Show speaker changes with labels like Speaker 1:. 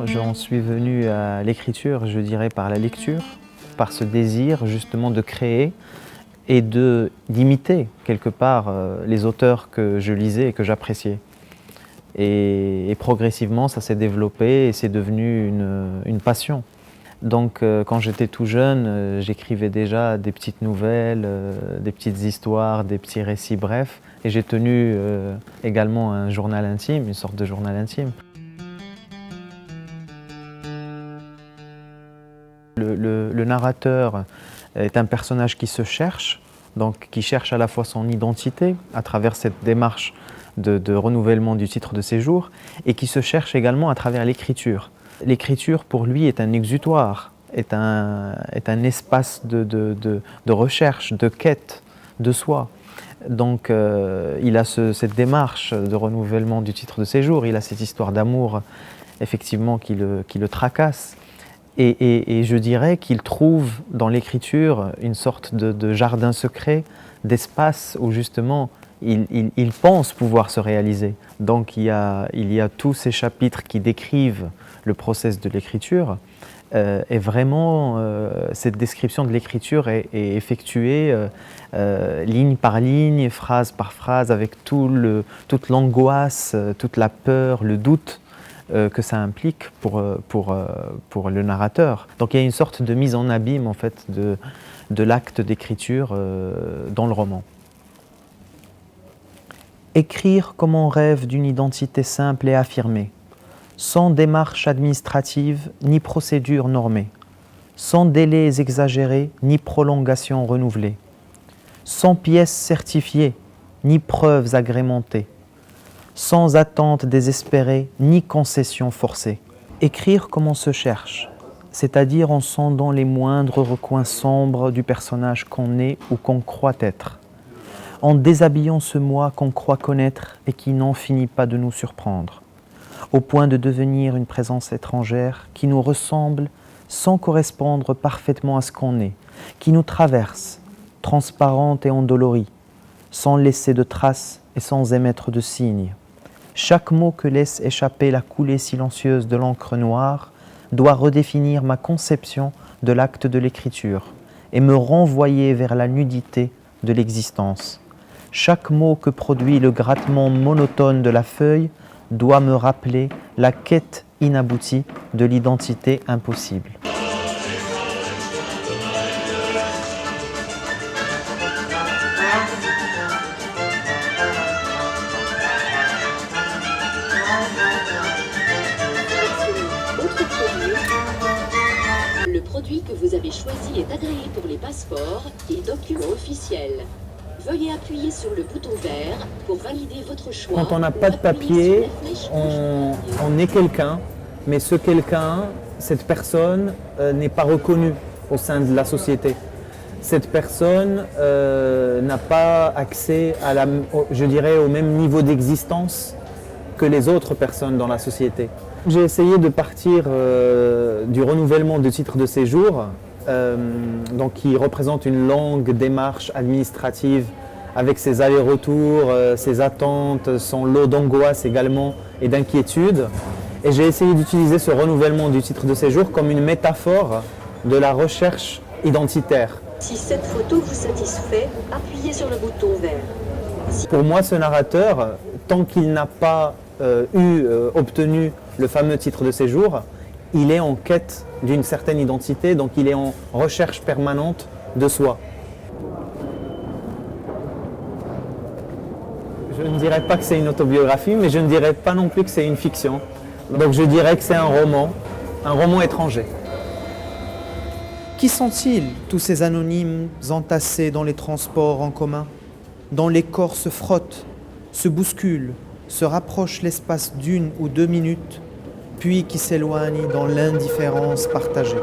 Speaker 1: j'en suis venu à l'écriture, je dirais par la lecture, par ce désir justement de créer et d'imiter quelque part les auteurs que je lisais et que j'appréciais. Et progressivement, ça s'est développé et c'est devenu une passion. Donc quand j'étais tout jeune, j'écrivais déjà des petites nouvelles, des petites histoires, des petits récits brefs. Et j'ai tenu également un journal intime, une sorte de journal intime. Le narrateur est un personnage qui se cherche, donc qui cherche à la fois son identité à travers cette démarche de renouvellement du titre de séjour et qui se cherche également à travers l'écriture. L'écriture pour lui est un exutoire, est un espace de recherche, de quête de soi. Donc il a cette démarche de renouvellement du titre de séjour, il a cette histoire d'amour effectivement qui le tracasse. Et je dirais qu'il trouve dans l'écriture une sorte de jardin secret, d'espace où justement il pense pouvoir se réaliser. Donc il y a tous ces chapitres qui décrivent le process de l'écriture. Et vraiment, cette description de l'écriture est effectuée ligne par ligne, phrase par phrase, avec toute l'angoisse, toute la peur, le doute que ça implique pour le narrateur. Donc il y a une sorte de mise en abîme en fait, de l'acte d'écriture dans le roman. Écrire comme on rêve d'une identité simple et affirmée, sans démarche administrative ni procédure normée, sans délais exagérés ni prolongation renouvelée, sans pièces certifiées ni preuves agrémentées, sans attente désespérée ni concession forcée. Écrire comme on se cherche, c'est-à-dire en sondant les moindres recoins sombres du personnage qu'on est ou qu'on croit être, en déshabillant ce moi qu'on croit connaître et qui n'en finit pas de nous surprendre, au point de devenir une présence étrangère qui nous ressemble sans correspondre parfaitement à ce qu'on est, qui nous traverse, transparente et endolorie, sans laisser de traces et sans émettre de signes. Chaque mot que laisse échapper la coulée silencieuse de l'encre noire doit redéfinir ma conception de l'acte de l'écriture et me renvoyer vers la nudité de l'existence. Chaque mot que produit le grattement monotone de la feuille doit me rappeler la quête inaboutie de l'identité impossible.
Speaker 2: Le produit que vous avez choisi est agréé pour les passeports et documents officiels. Veuillez appuyer sur le bouton vert pour valider votre choix.
Speaker 1: Quand on n'a pas de papier, on est quelqu'un, mais ce quelqu'un, cette personne n'est pas reconnue au sein de la société. Cette personne n'a pas accès à je dirais, au même niveau d'existence que les autres personnes dans la société. J'ai essayé de partir du renouvellement du titre de séjour, donc qui représente une longue démarche administrative avec ses allers-retours, ses attentes, son lot d'angoisse également et d'inquiétude. Et j'ai essayé d'utiliser ce renouvellement du titre de séjour comme une métaphore de la recherche identitaire.
Speaker 2: Si cette photo vous satisfait, appuyez sur le bouton vert.
Speaker 1: Pour moi, ce narrateur, tant qu'il n'a pas obtenu le fameux titre de séjour, il est en quête d'une certaine identité, donc il est en recherche permanente de soi. Je ne dirais pas que c'est une autobiographie, mais je ne dirais pas non plus que c'est une fiction. Donc je dirais que c'est un roman étranger.
Speaker 3: Qui sont-ils, tous ces anonymes entassés dans les transports en commun, dont les corps se frottent, se bousculent, se rapprochent l'espace d'1 ou 2 minutes, puis qui s'éloignent dans l'indifférence partagée.